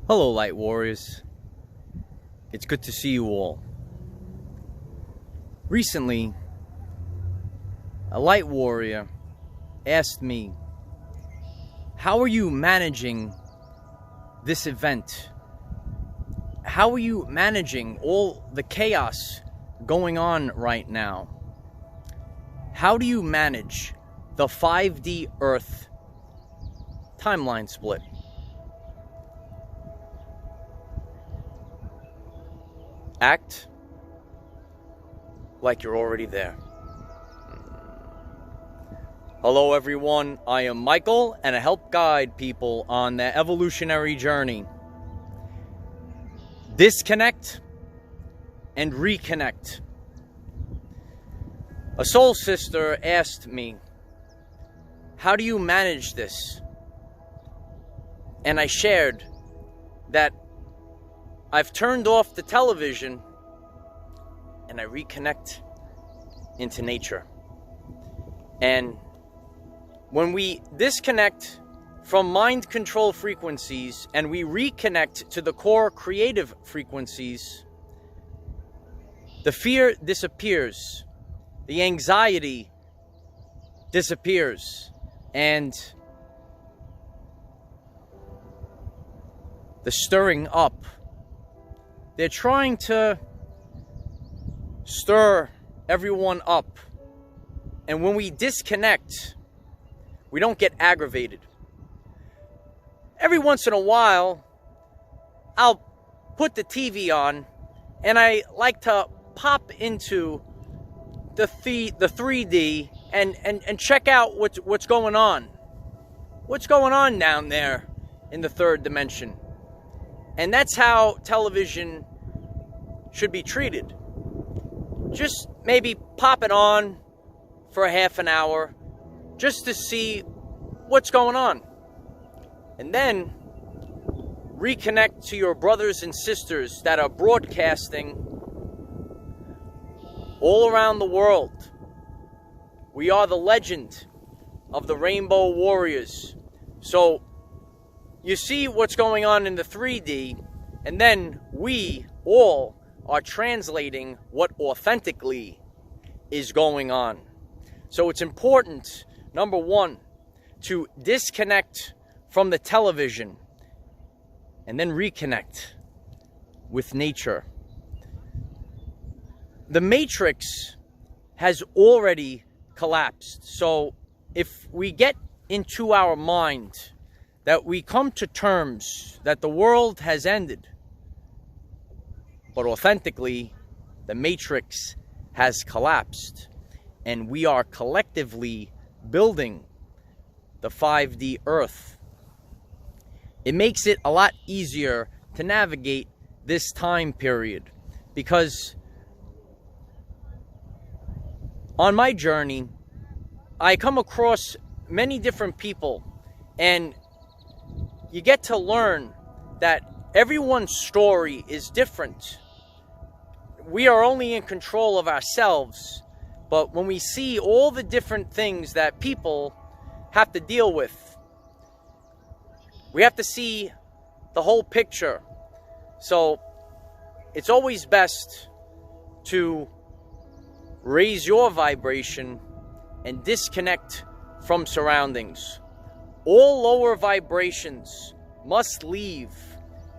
Hello, Light Warriors. It's good to see you all. Recently, a Light Warrior asked me, how are you managing this event? How are you managing all the chaos going on right now? How do you manage the 5D Earth timeline split? Act like you're already there. Hello everyone, I am Michael and I help guide people on their evolutionary journey. Disconnect and reconnect. A soul sister asked me, how do you manage this? And I shared that I've turned off the television and I reconnect into nature. And when we disconnect from mind control frequencies and we reconnect to the core creative frequencies, the fear disappears, the anxiety disappears, and the stirring up. They're trying to stir everyone up. And when we disconnect, we don't get aggravated. Every once in a while, I'll put the TV on and I like to pop into the 3D and check out what's going on. What's going on down there in the third dimension? And that's how television should be treated. Just maybe pop it on for a half an hour just to see what's going on. And then reconnect to your brothers and sisters that are broadcasting all around the world. We are the legend of the Rainbow Warriors. So you see what's going on in the 3D, and then we all are translating what authentically is going on. So it's important, number one, to disconnect from the television and then reconnect with nature. The matrix has already collapsed. So if we get into our mind that we come to terms that the world has ended, but authentically, the matrix has collapsed, and we are collectively building the 5D Earth. It makes it a lot easier to navigate this time period, because on my journey, I come across many different people, and you get to learn that everyone's story is different. We are only in control of ourselves, but when we see all the different things that people have to deal with, we have to see the whole picture. So it's always best to raise your vibration and disconnect from surroundings. All lower vibrations must leave,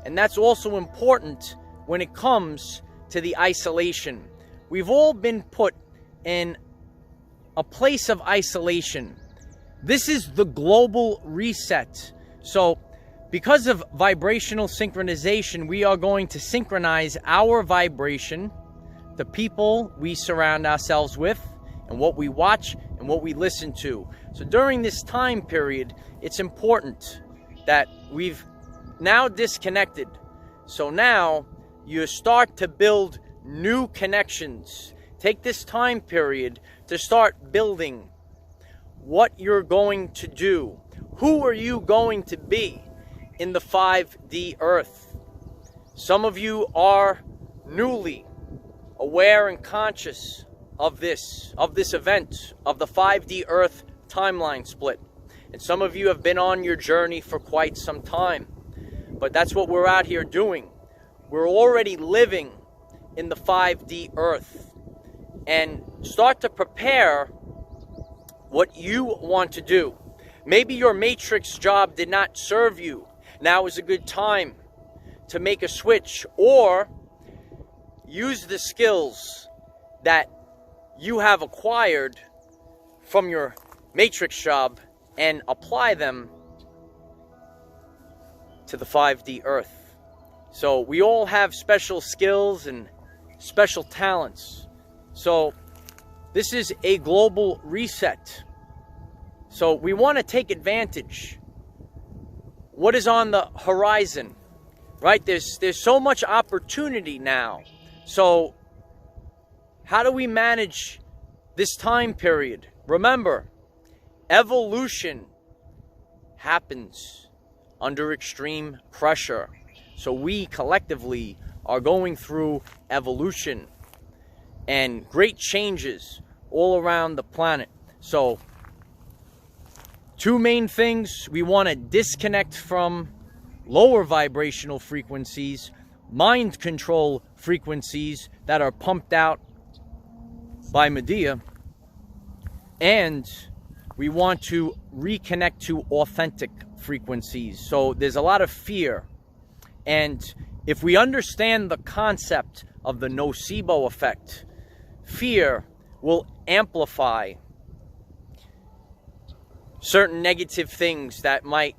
and that's also important when it comes to the isolation. We've all been put in a place of isolation. This is the global reset. So because of vibrational synchronization, we are going to synchronize our vibration, the people we surround ourselves with, and what we watch and what we listen to. So during this time period, it's important that we've now disconnected. So now you start to build new connections. Take this time period to start building what you're going to do. Who are you going to be in the 5D Earth? Some of you are newly aware and conscious of this event, of the 5D Earth timeline split. And some of you have been on your journey for quite some time. but that's what we're out here doing. We're already living in the 5D earth, and start to prepare what you want to do. Maybe your matrix job did not serve you. Now is a good time to make a switch, or use the skills that you have acquired from your matrix job and apply them to the 5D earth. So we all have special skills and special talents. So this is a global reset. So we want to take advantage. What is on the horizon, right? There's so much opportunity now. So how do we manage this time period? Remember, evolution happens under extreme pressure. So we collectively are going through evolution and great changes all around the planet. So two main things: we want to disconnect from lower vibrational frequencies, mind control frequencies that are pumped out by Medea, and we want to reconnect to authentic frequencies. So there's a lot of fear, and if we understand the concept of the nocebo effect, fear will amplify certain negative things that might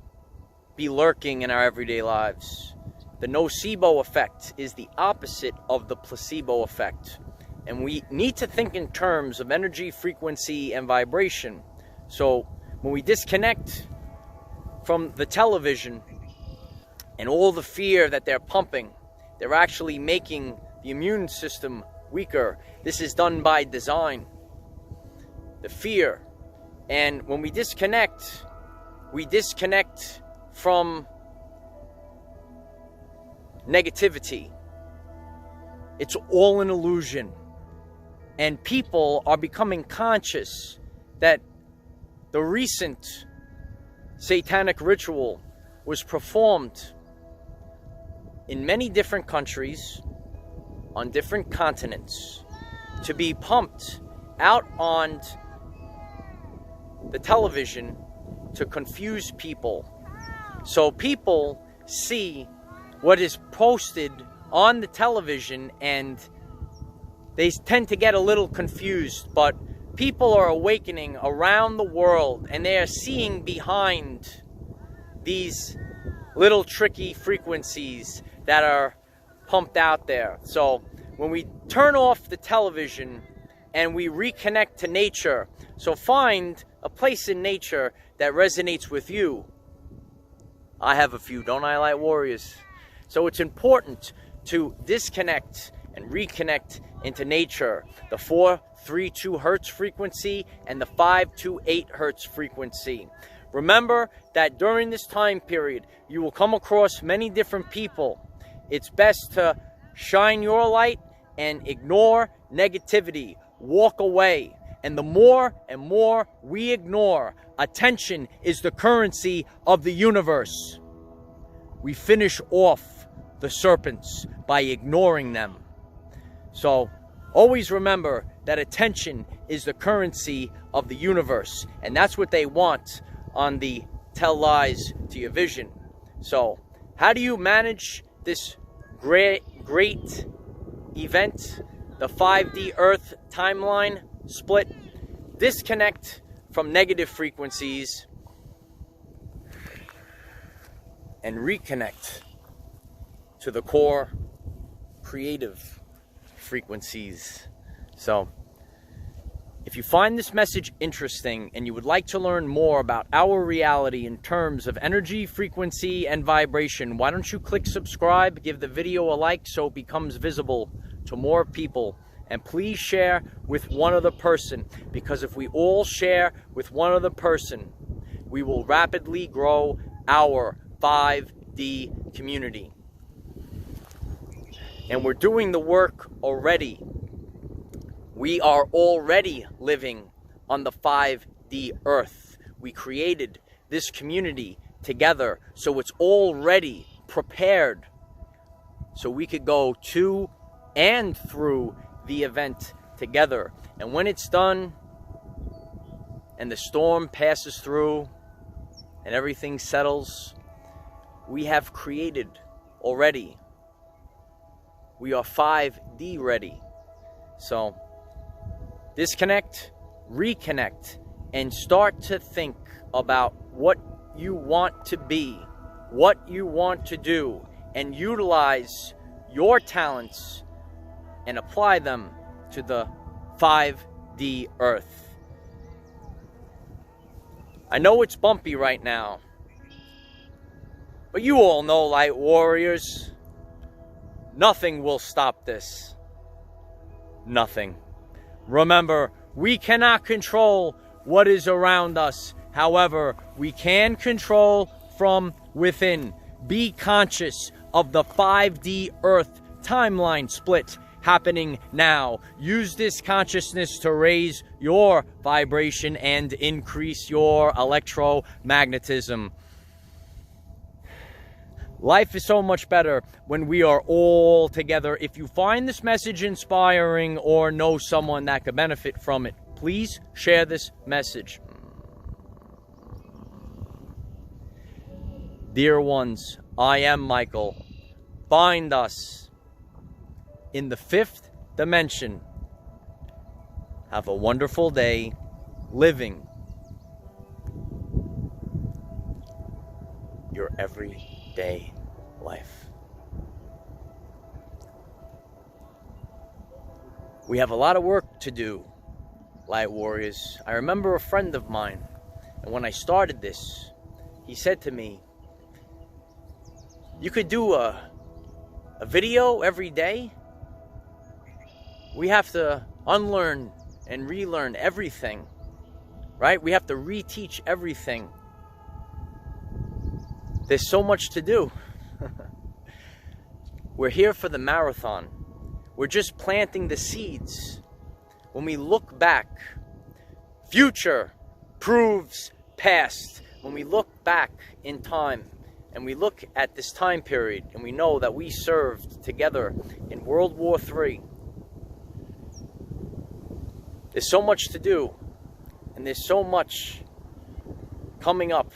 be lurking in our everyday lives. The nocebo effect is the opposite of the placebo effect. And we need to think in terms of energy, frequency, and vibration. So when we disconnect from the television and all the fear that they're pumping, they're actually making the immune system weaker. This is done by design. The fear. And when we disconnect from negativity. It's all an illusion. And people are becoming conscious that the recent satanic ritual was performed in many different countries, on different continents, to be pumped out on the television to confuse people. So people see what is posted on the television and they tend to get a little confused, but people are awakening around the world and they are seeing behind these little tricky frequencies that are pumped out there. So when we turn off the television and we reconnect to nature, so find a place in nature that resonates with you. I have a few, don't I, Light Warriors? So it's important to disconnect and reconnect into nature. The 432 hertz frequency and the 528 hertz frequency. Remember that during this time period, you will come across many different people. It's best to shine your light and ignore negativity. Walk away. And the more and more we ignore, attention is the currency of the universe. We finish off the serpents by ignoring them. So always remember that attention is the currency of the universe. And that's what they want on the Tell Lies to Your Vision. So how do you manage this great event, the 5D Earth timeline split? Disconnect from negative frequencies and reconnect to the core creative frequencies. So if you find this message interesting and you would like to learn more about our reality in terms of energy, frequency, and vibration, why don't you click subscribe, give the video a like so it becomes visible to more people, and please share with one other person, because if we all share with one other person, we will rapidly grow our 5D community. And we're doing the work already. We are already living on the 5D Earth. We created this community together, so it's already prepared so we could go to and through the event together. And when it's done and the storm passes through and everything settles, we have created already. We are 5D ready. So disconnect, reconnect, and start to think about what you want to be, what you want to do, and utilize your talents and apply them to the 5D earth. I know it's bumpy right now, but you all know, light warriors, nothing will stop this. Nothing. Remember, we cannot control what is around us. However, we can control from within. Be conscious of the 5D Earth timeline split happening now. Use this consciousness to raise your vibration and increase your electromagnetism. Life is so much better when we are all together. If you find this message inspiring or know someone that could benefit from it, please share this message. Dear ones, I am Michael. Find us in the 5th dimension. Have a wonderful day living your everyday life. We have a lot of work to do, light warriors. I remember a friend of mine, and when I started this, he said to me, you could do a video every day. We have to unlearn and relearn everything, right? We have to reteach everything. There's so much to do. We're here for the marathon. We're just planting the seeds. When we look back, future proves past. When we look back in time and we look at this time period and we know that we served together in World War III, there's so much to do, and there's so much coming up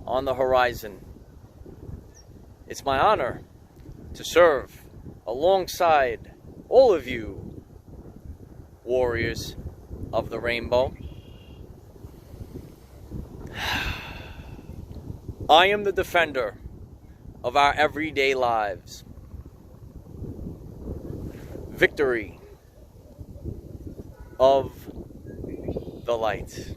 on the horizon. It's my honor to serve alongside all of you warriors of the rainbow. I am the defender of our everyday lives. Victory of the light.